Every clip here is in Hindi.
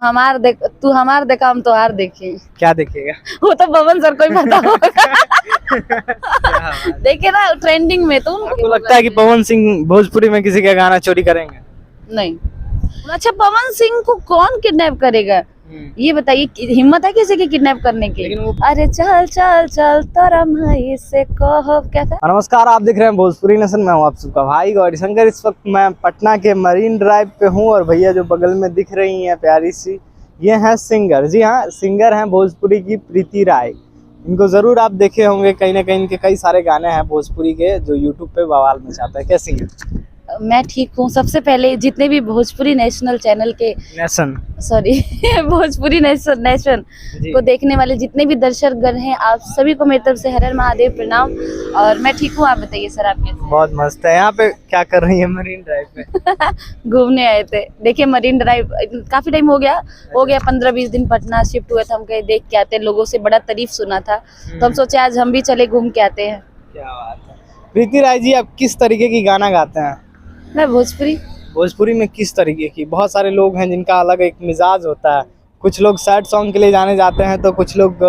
तू हमार देखा हम तोहार देखे। क्या देखेगा? वो तो पवन सर को ही पता होगा। देखे ना ट्रेंडिंग में तो आपको लगता है कि पवन सिंह भोजपुरी में किसी का गाना चोरी करेंगे? नहीं। अच्छा, पवन सिंह को कौन किडनैप करेगा? ये बताइए, हिम्मत है किसी की किडनैप करने की? अरे चल चल चल तोरा माई से कहो, क्या था? नमस्कार, आप देख रहे हैं भोजपुरी नेशन। मैं हूं आप सबका भाई गौरी शंकर। इस वक्त मैं पटना के मरीन ड्राइव पे हूं और भैया जो बगल में दिख रही हैं प्यारी सी, ये हैं सिंगर। जी हाँ, सिंगर हैं भोजपुरी की प्रीति राय। इनको जरूर आप देखे होंगे, कहीं ना कहीं इनके कई सारे गाने हैं भोजपुरी के जो यूट्यूब पे बवाल मचाते हैं। कैसी हैं? मैं ठीक हूँ। सबसे पहले जितने भी भोजपुरी नेशनल चैनल के भोजपुरी नेशन को देखने वाले जितने भी दर्शकगण हैं, आप सभी को मेरी तरफ से हर हर महादेव प्रणाम। और मैं ठीक हूँ, आप बताइए सर, आप कैसे? बहुत मस्त है। यहाँ पे क्या कर रही है? मरीन ड्राइव पे घूमने आए थे। देखिए मरीन ड्राइव काफी टाइम हो गया 15-20 दिन पटना शिफ्ट हुए थे। हम कहीं देख के आते, लोगों से बड़ा तारीफ सुना था तो हम सोचे आज हम भी चले घूम के आते हैं। क्या बात है। प्रीति राय जी, आप किस तरीके की गाना गाते हैं? मैं भोजपुरी में किस तरीके की? बहुत सारे लोग हैं जिनका अलग एक मिजाज होता है। कुछ लोग सैड सॉन्ग के लिए जाने जाते हैं, तो कुछ लोग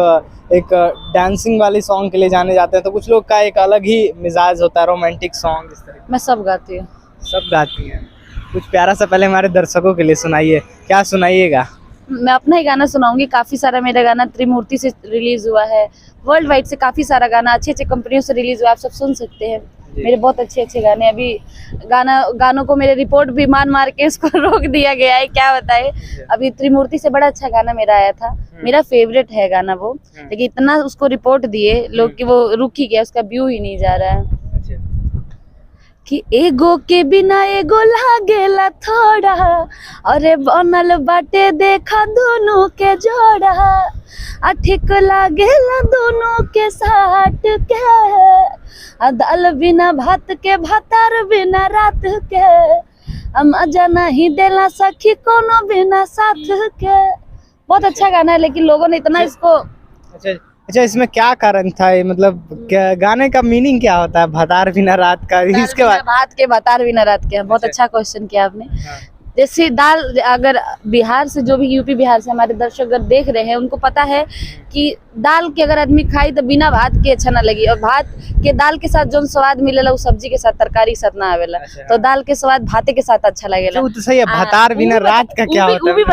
एक डांसिंग वाली सॉन्ग के लिए जाने जाते हैं, तो कुछ लोग का एक अलग ही मिजाज होता है, रोमांटिक सॉन्ग। इस तरह मैं सब गाती हूँ। सब गाती हैं? कुछ प्यारा सा पहले हमारे दर्शकों के लिए सुनाइए। क्या सुनाइएगा? मैं अपना ही गाना सुनाऊंगी। काफी सारा मेरा गाना त्रिमूर्ति से रिलीज हुआ है, वर्ल्ड वाइड से काफी सारा गाना अच्छे अच्छे कंपनियों से रिलीज हुआ है, आप सब सुन सकते हैं। मेरे बहुत अच्छे अच्छे गाने, अभी गानों को मेरे रिपोर्ट भी मार के इसको रोक दिया गया है, क्या बताए। अभी त्रिमूर्ति से बड़ा अच्छा गाना मेरा आया था, मेरा फेवरेट है गाना वो, लेकिन इतना उसको रिपोर्ट दिए लोग कि वो रुक ही गया, उसका व्यू ही नहीं जा रहा है। कि एगो के बिना एगो लागेला थोड़ा, अरे बनल बाटे देखा दोनों के जोड़ा, आ ठीक लागेला दोनों के साथ के, आ दाल बिना भात के भातार बिना रात के, मजा नहीं देला सखी कोनो बिना साथ के। बहुत अच्छा गाना है, लेकिन लोगों ने इतना इसको। अच्छा, इसमें क्या कारण था? ये मतलब क्या गाने का मीनिंग क्या होता है? भतार बिना रात का, इसके बाद भात के भतार बिना रात के। बहुत अच्छा क्वेश्चन किया आपने। जैसे दाल, अगर बिहार से जो भी यूपी बिहार से हमारे दर्शक अगर देख रहे हैं, उनको पता है कि दाल के अगर आदमी खाई तो बिना भात के अच्छा ना लगी, और भात के दाल के साथ जो स्वाद मिलेला वो सब्जी के साथ, तरकारी के साथ ना आवेला। तो दाल के स्वाद भाते के साथ अच्छा लगेला। तो सही है। भतार बिना रात का क्या होता है? वो भी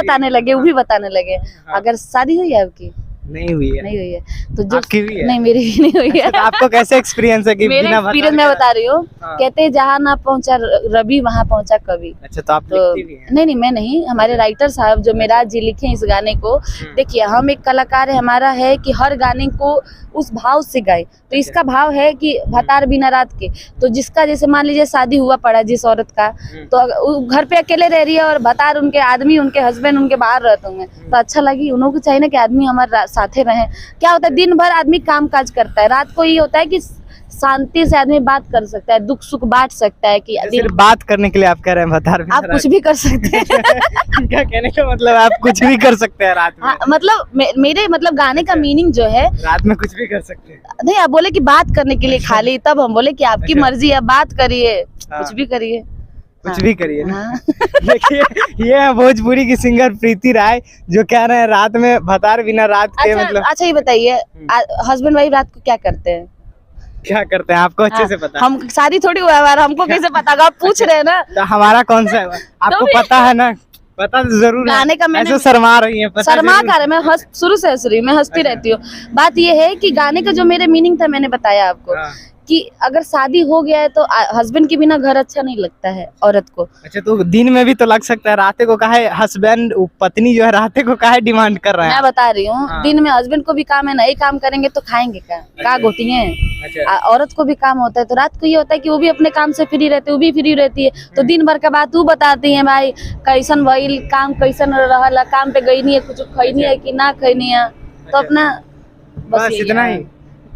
बताने लगे। अगर शादी हुई है आपकी? नहीं हुई है। तो जो भी है? नहीं, मेरी भी नहीं हुई है। तो आपको कैसे एक्सपीरियंस है कि मेरे एक्सपीरियंस मैं बता रही हूँ। कहते हैं जहाँ ना पहुँचा रवि वहाँ पहुँचा कवि। अच्छा, तो आप लिखती भी हैं? नहीं, मैं नहीं, हमारे राइटर साहब जो मेराज जी लिखे इस गाने को। देखिए, हम एक कलाकार है, हमारा है कि हर गाने को उस भाव से गाए। तो इसका भाव है कि भतार बिना रात के, तो जिसका जैसे मान लीजिए शादी हुआ पड़ा जिस औरत का, तो घर पे अकेले रह रही है और भतार उनके आदमी, उनके हस्बैंड उनके बाहर रहते होंगे, तो अच्छा लगी। उन्हों को चाहिए ना कि आदमी हमारे साथे रहे। क्या होता है, दिन भर आदमी काम काज करता है, रात को ये होता है कि शांति से आदमी बात कर सकता है, दुख सुख बांट सकता है। कि सिर्फ बात करने के लिए आप कह रहे हैं भतार बिना? आप कुछ भी कर सकते हैं। क्या कहने का मतलब? आप कुछ भी कर सकते हैं रात में? हाँ, मतलब मेरे मतलब गाने का मीनिंग जो है, रात में कुछ भी कर सकते हैं। नहीं, आप बोले कि बात करने के लिए खाली, तब हम बोले कि आपकी मर्जी है, बात करिए, कुछ भी करिए, कुछ भी करिए ना। देखिए, ये है भोजपुरी की सिंगर प्रीति राय, जो कह रहे हैं रात में भतार बिना रात के। मतलब अच्छा, ये बताइए, हस्बैंड वाइफ रात को क्या करते हैं? क्या करते हैं आपको अच्छे से पता? हम शादी थोड़ी हुआ है, हमको कैसे पता? आप पूछ रहे हैं ना। तो हमारा कौन सा है? आपको पता है ना? पता तो जरूर है। गाने का मैंने ऐसे शर्मा रही है? शर्मा कर रही, मैं शुरू से हंस रही हूँ, मैं हंसती रहती हूँ। बात ये है कि गाने का जो मेरे मीनिंग था मैंने बताया आपको, कि अगर शादी हो गया है तो हस्बैंड के बिना घर अच्छा नहीं लगता है औरत को। अच्छा, तो दिन में भी तो लग सकता है, रात को काहे हस्बैंड पत्नी जो है रात को काहे डिमांड कर रहे हैं? मैं बता रही हूँ, दिन में हस्बैंड को भी काम है, नहीं काम करेंगे तो खाएंगे क्या घोटिए। औरत को भी काम होता है, तो रात को ये होता है कि वो भी अपने काम से फ्री रहती है, वो भी फ्री रहती है। तो दिन भर का बात वो बताती है, भाई कैसन भइल काम, कैसन रहला, काम पे गई नहीं है, कुछ खैनी है कि ना खैनी है। तो अपना बस इतना ही।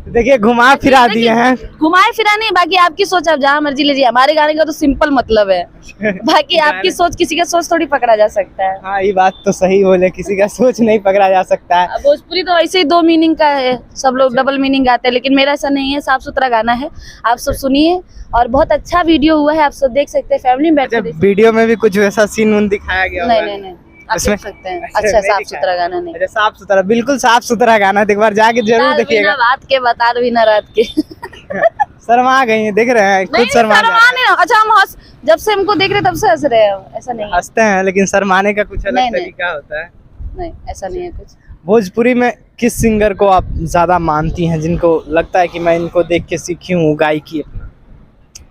देखिए, घुमा फिरा दिए हैं। घुमाए फिरा नहीं, बाकी आपकी सोच, आप जहाँ मर्जी लीजिए। हमारे गाने का तो सिंपल मतलब है, बाकी आपकी सोच, किसी का सोच थोड़ी पकड़ा जा सकता है। हाँ, ये बात तो सही बोले, किसी का सोच नहीं पकड़ा जा सकता है। भोजपुरी तो ऐसे ही 2 मीनिंग का है, सब लोग डबल मीनिंग गाते हैं, लेकिन मेरा ऐसा नहीं है, साफ सुथरा गाना है। आप सब सुनिए, और बहुत अच्छा वीडियो हुआ है, आप सब देख सकते हैं, फैमिली में बैठ के। वीडियो में भी कुछ वैसा सीन दिखाया गया? नहीं, आप उसमें देख सकते हैं। अच्छा, अच्छा नहीं साफ दिखा सुथरा है। गाना नहीं। अच्छा बिल्कुल साफ सुथरा गाना, तो एक बार जाके जरूर तार देखिएगा। बिना रात के बता बिना रात के। शर्मा गई हैं, दिख रहे हैं खुद नहीं शर्मा जा शर्मा नहीं। अच्छा हम हंस, जब से हमको देख रहे तब से हंस रहे हैं, ऐसा नहीं रहे हैं। है। हंसते हैं लेकिन शर्माने का कुछ अलग नहीं, नहीं। तरीका होता है। नहीं ऐसा नहीं है कुछ। भोजपुरी में किस सिंगर को आप ज्यादा मानती हैं, जिनको लगता है कि मैं इनको देख के सीखी हूँ गायकी?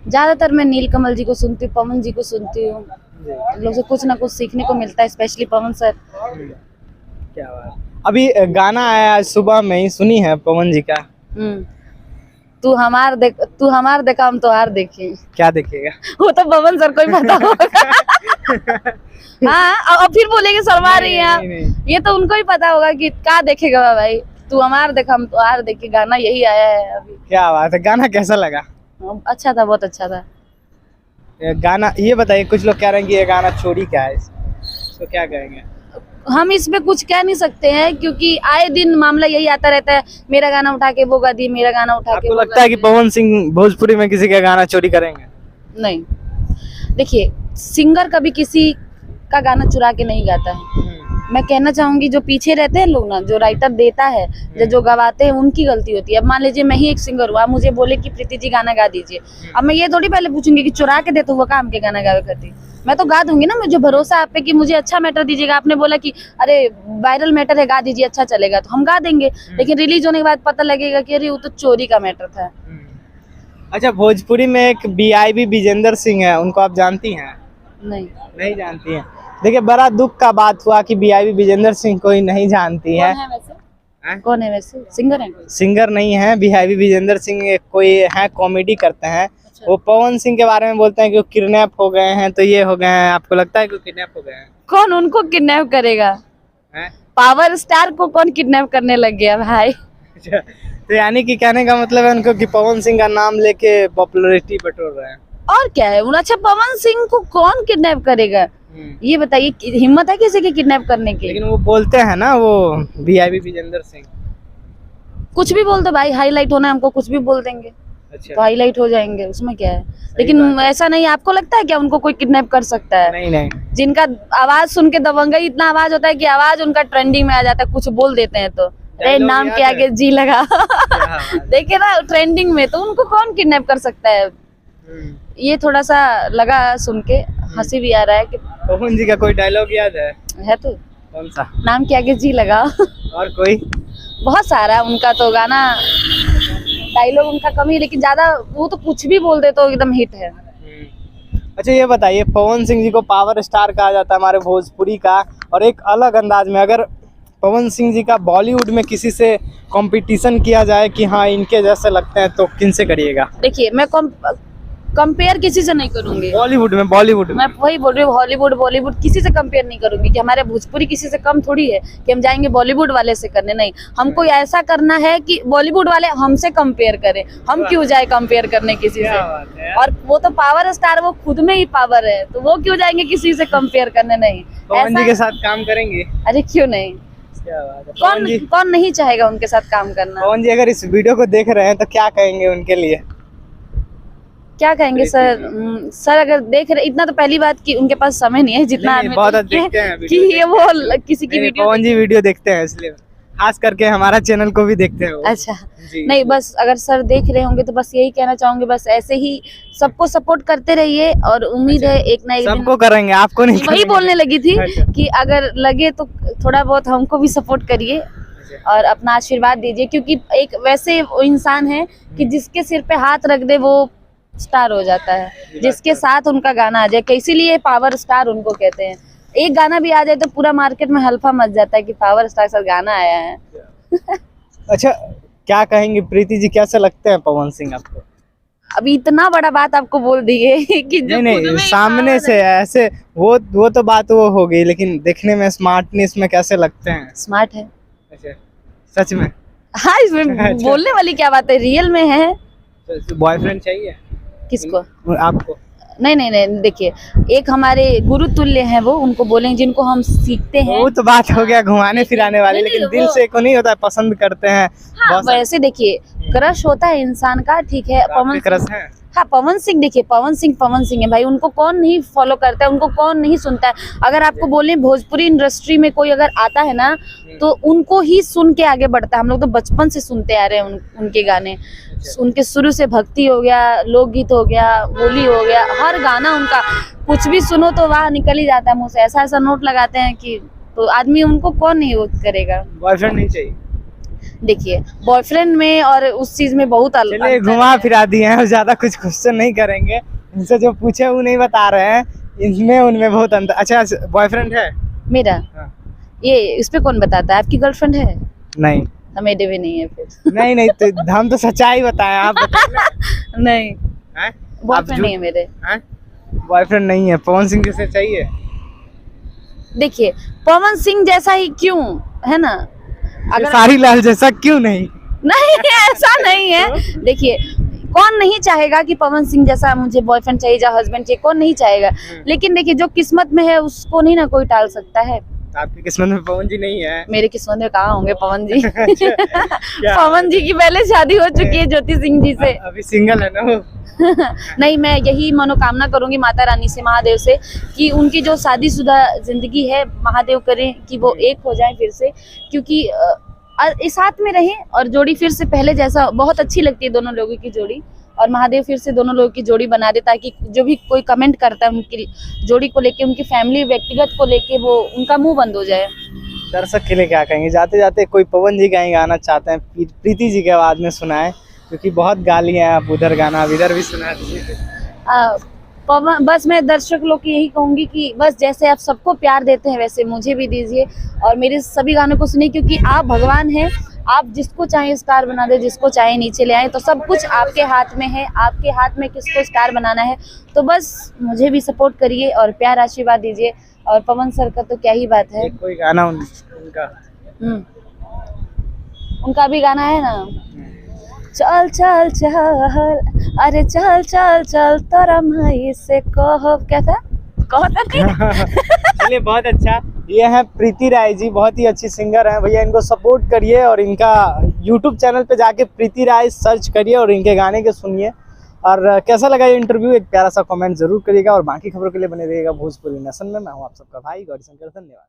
ज्यादातर मैं नीलकमल जी को सुनती हूँ, पवन जी को सुनती हूँ। इन लोग से कुछ ना कुछ सीखने को मिलता है, स्पेशली पवन सर। क्या बात। अभी गाना आया आज सुबह में ही, सुनी है पवन जी का? तू हमार देखा हम तो हार देखे। क्या देखिएगा? वो तो पवन सर को ही पता होगा। हाँ और फिर बोलेंगे शर्मा रही हैं आप। नहीं। ये तो उनको ही पता होगा कि क्या देखेगा भाई। तू हमार देखा हम तो हार देखे, गाना यही आया है अभी। क्या बात है, गाना कैसा लगा? अच्छा था, बहुत अच्छा था। ये गाना, ये बताइए, कुछ लोग कह रहे हैं कि ये गाना चोरी का है, तो क्या कहेंगे? हम इस पे कुछ कह नहीं सकते हैं क्योंकि आए दिन मामला यही आता रहता है, मेरा गाना उठा के वो गा दी, मेरा गाना उठा के आपको वो लगता गा है कि दी। पवन सिंह भोजपुरी में किसी का गाना चोरी करेंगे? नहीं, देखिए सिंगर कभी किसी का गाना चुरा के नहीं गाता है। मैं कहना चाहूंगी जो पीछे रहते हैं लोग ना, जो राइटर देता है, जो गवाते हैं, उनकी गलती होती है। अब मान लीजिए मैं ही एक सिंगर हूँ, आप मुझे बोले कि प्रीति जी गाना गा दीजिए, अब मैं ये थोड़ी पहले पूछूंगी कि चुरा के दे तो वो काम के गाना गावे करती। मैं तो गा दूंगी ना, मुझे भरोसा आप पे कि मुझे अच्छा मैटर दीजिएगा। आपने बोला कि अरे वायरल मैटर है, गा दीजिए, अच्छा चलेगा, तो हम गा देंगे। लेकिन रिलीज होने के बाद पता लगेगा कि अरे वो तो चोरी का मैटर था। अच्छा, भोजपुरी में एक BIB विजेंद्र सिंह है, उनको आप जानती हैं? नहीं जानती हैं। देखिए, बड़ा दुख का बात हुआ कि BIB विजेंद्र सिंह कोई नहीं जानती है। कौन है वैसे? कौन है वैसे? सिंगर है? सिंगर नहीं है BIB विजेंद्र सिंह, कोई है, कॉमेडी करते हैं। वो पवन सिंह के बारे में बोलते हैं कि वो किडनैप हो गए हैं, तो ये हो गए हैं। आपको लगता है कि वो किडनैप हो गए हैं? कौन उनको किडनैप करेगा? पावर स्टार को कौन किडनैप करने लग गया भाई? तो यानी कि कहने का मतलब है उनको कि पवन सिंह का नाम लेके पॉपुलैरिटी बटोर रहे हैं। और क्या है? अच्छा पवन सिंह को कौन किडनैप करेगा? ये बताइए, हिम्मत है किसी की किडनैप करने की? लेकिन वो बोलते हैं ना, वो BIB विजेंद्र सिंह। कुछ भी बोल दो भाई, हाईलाइट होना है हमको, कुछ भी बोल देंगे। अच्छा। तो हाईलाइट हो जाएंगे, उसमें क्या है? लेकिन ऐसा नहीं, आपको लगता है क्या उनको कोई किडनैप कर सकता है? नहीं। जिनका आवाज सुन के दबंगई इतना आवाज होता है कि आवाज उनका ट्रेंडिंग में आ जाता है, कुछ बोल देते हैं तो अरे नाम के आगे जी लगा। देखे ना ट्रेंडिंग में, तो उनको कौन किडनैप कर सकता है? ये थोड़ा सा लगा सुन के, हंसी भी आ रहा है कि पवन जी का कोई डायलॉग याद है तो कौन सा? नाम के आगे जी लगा। और कोई? बहुत सारा उनका तो गाना डायलॉग उनका कम ही, लेकिन ज्यादा वो तो कुछ भी बोल दे तो एकदम हिट है। अच्छा, ये बताइए, पवन सिंह जी को पावर स्टार कहा जाता है हमारे भोजपुरी का, और एक अलग अंदाज में अगर पवन सिंह जी का बॉलीवुड में किसी से कंपटीशन किया जाए कि हाँ इनके जैसे लगते हैं, तो किनसे करिएगा? देखिए मैं कंपेयर किसी से नहीं करूंगी। बॉलीवुड में मैं वही बोल रही हूँ, हॉलीवुड बॉलीवुड किसी से कंपेयर नहीं करूंगी कि हमारे भोजपुरी किसी से कम थोड़ी है कि हम जाएंगे बॉलीवुड वाले से करने। नहीं, हमको ऐसा करना है कि बॉलीवुड वाले हमसे कंपेयर करें, हम क्यों जाए कंपेयर करने किसी से। और वो तो पावर स्टार, वो खुद में ही पावर है, तो वो क्यों जाएंगे किसी से कंपेयर करने? नहीं, पवन जी के साथ काम करेंगे? अरे क्यों नहीं, कौन नहीं चाहेगा उनके साथ काम करना। पवन जी अगर इस वीडियो को देख रहे हैं तो क्या कहेंगे उनके लिए? क्या कहेंगे सर? सर अगर देख रहे, इतना तो पहली बात कि उनके पास समय नहीं है जितना आदमी बहुत देखते हैं कि ये वो किसी की वीडियो। पवन जी वीडियो देखते हैं, इसलिए खास करके हमारा चैनल को भी देखते हैं वो। अच्छा नहीं, बस अगर सर देख रहे होंगे तो बस यही कहना चाहूंगी, बस ऐसे ही सबको सपोर्ट करते रहिए और उम्मीद है एक ना एक दिन सबको करेंगे, आपको नहीं? वही बोलने लगी थी कि अगर लगे तो थोड़ा बहुत हमको भी सपोर्ट करिए और अपना आशीर्वाद दीजिए, क्योंकि एक वैसे वो इंसान है कि जिसके सिर पे हाथ रख दे वो स्टार हो जाता है, जिसके साथ उनका गाना आ जाए, इसीलिए पावर स्टार उनको कहते हैं। एक गाना भी आ जाए तो पूरा मार्केट में हल्फा मच जाता है कि पावर स्टार सर गाना आया है। अच्छा, क्या कहेंगे प्रीति जी, कैसे लगते हैं पवन सिंह आपको? अभी इतना बड़ा बात आपको बोल दिए कि जो नहीं, सामने से ऐसे वो तो बात वो हो गई, लेकिन देखने में स्मार्टनेस में कैसे लगते हैं? स्मार्ट है। अच्छा, सच में? हाँ, इसमें बोलने वाली क्या बात है, रियल में है। बॉयफ्रेंड चाहिए किसको? आपको? नहीं, देखिए एक हमारे गुरु तुल्य हैं वो, उनको बोलेंगे जिनको हम सीखते हैं। वो तो बात हो गया घुमाने फिराने वाली, लेकिन दिल से को नहीं होता है, पसंद करते हैं। हाँ, वैसे देखिए क्रश होता है इंसान का, ठीक है। पवन क्रश है? हाँ, पवन सिंह देखिए, पवन सिंह है भाई, उनको कौन नहीं फॉलो करता है, उनको कौन नहीं सुनता है। अगर आपको बोले भोजपुरी इंडस्ट्री में कोई अगर आता है ना, तो उनको ही सुन के आगे बढ़ता है। हम लोग तो बचपन से सुनते आ रहे हैं उनके गाने। उनके शुरू से भक्ति हो गया, लोकगीत हो गया, होली हो गया, हर गाना उनका कुछ भी सुनो तो वहाँ निकल ही जाता है मुंह से। ऐसा ऐसा नोट लगाते हैं कि तो आदमी, उनको कौन नहीं वो करेगा। बॉयफ्रेंड नहीं चाहिए? देखिए, बॉयफ्रेंड में और उस चीज में बहुत चलिए घुमा फिरा दिए हैं, ज्यादा कुछ क्वेश्चन नहीं करेंगे। इनसे जो पूछे वो नहीं बता रहे हैं, इनमें उनमें बहुत अंतर। अच्छा, बॉयफ्रेंड है मेरा? हाँ। ये इस पे कौन बताता है? आपकी गर्लफ्रेंड है? नहीं। मेरे भी नहीं है फिर। नहीं नहीं, तो हम तो सच्चाई बताएं, आप बताएं। नहीं, हैं? बॉयफ्रेंड नहीं है मेरे। बॉयफ्रेंड नहीं है, पवन सिंह जैसे चाहिए? देखिए, पवन सिंह जैसा ही क्यों, है ना? अगर सारी लाल जैसा क्यों नहीं? नहीं, ऐसा नहीं है। देखिए, कौन नहीं चाहेगा कि पवन सिंह जैसा मुझे बॉयफ्रेंड चाहिए या हस्बैंड चाहिए, कौन नहीं चाहेगा। लेकिन देखिए, जो किस्मत में है उसको नहीं ना कोई टाल सकता है। आपकी किस्मत में पवन जी नहीं है? मेरे किस्मत में कहाँ होंगे पवन जी। क्या? पवन जी की पहले शादी हो चुकी है ज्योति सिंह जी से। अभी सिंगल है ना वो? नहीं, मैं यही मनोकामना करूंगी माता रानी से, महादेव से, कि उनकी जो शादीशुदा जिंदगी है, महादेव करें कि वो एक हो जाए फिर से, क्योंकि इस साथ में रहें और जोड़ी फिर से पहले जैसा। बहुत अच्छी लगती है दोनों लोगों की जोड़ी, और महादेव फिर से दोनों लोगों की जोड़ी बना दे, ताकि जो भी कोई कमेंट करता है उनकी जोड़ी को लेके, उनकी फैमिली व्यक्तिगत को लेके, वो उनका मुंह बंद हो जाए। दर्शक के लिए क्या कहेंगे? जाते जाते कोई पवन जी का ही गाना चाहते हैं, प्रीति जी के आवाज में सुनाए, क्योंकि बहुत गालियां हैं, आप उधर गाना अब इधर भी सुना दीजिए। पवन, बस मैं दर्शक लोग की यही कहूंगी कि बस जैसे आप सबको प्यार देते हैं वैसे मुझे भी दीजिए, और मेरे सभी गानों को सुनिए, क्योंकि आप भगवान हैं। आप जिसको चाहे स्टार बना दे, जिसको चाहे नीचे ले आए, तो सब कुछ आपके हाथ में है। आपके हाथ में किसको स्टार बनाना है। तो बस मुझे भी सपोर्ट करिए और प्यार आशीर्वाद दीजिए। और पवन सर का तो क्या ही बात है। कोई गाना उनका? उनका भी गाना है ना, चल चल चल, अरे चल चल चल तोरा माई से कहो, क्या था, कहो था नहीं। चलिए, बहुत अच्छा। ये है प्रीति राय जी, बहुत ही अच्छी सिंगर हैं भैया, इनको सपोर्ट करिए और इनका यूट्यूब चैनल पे जाके प्रीति राय सर्च करिए और इनके गाने के सुनिए। और कैसा लगा ये इंटरव्यू, एक प्यारा सा कमेंट जरूर करिएगा, और बाकी खबरों के लिए बने रहिएगा भोजपुरी नेशन में। मैं हूँ आप सबका भाई गौरी शंकर, धन्यवाद।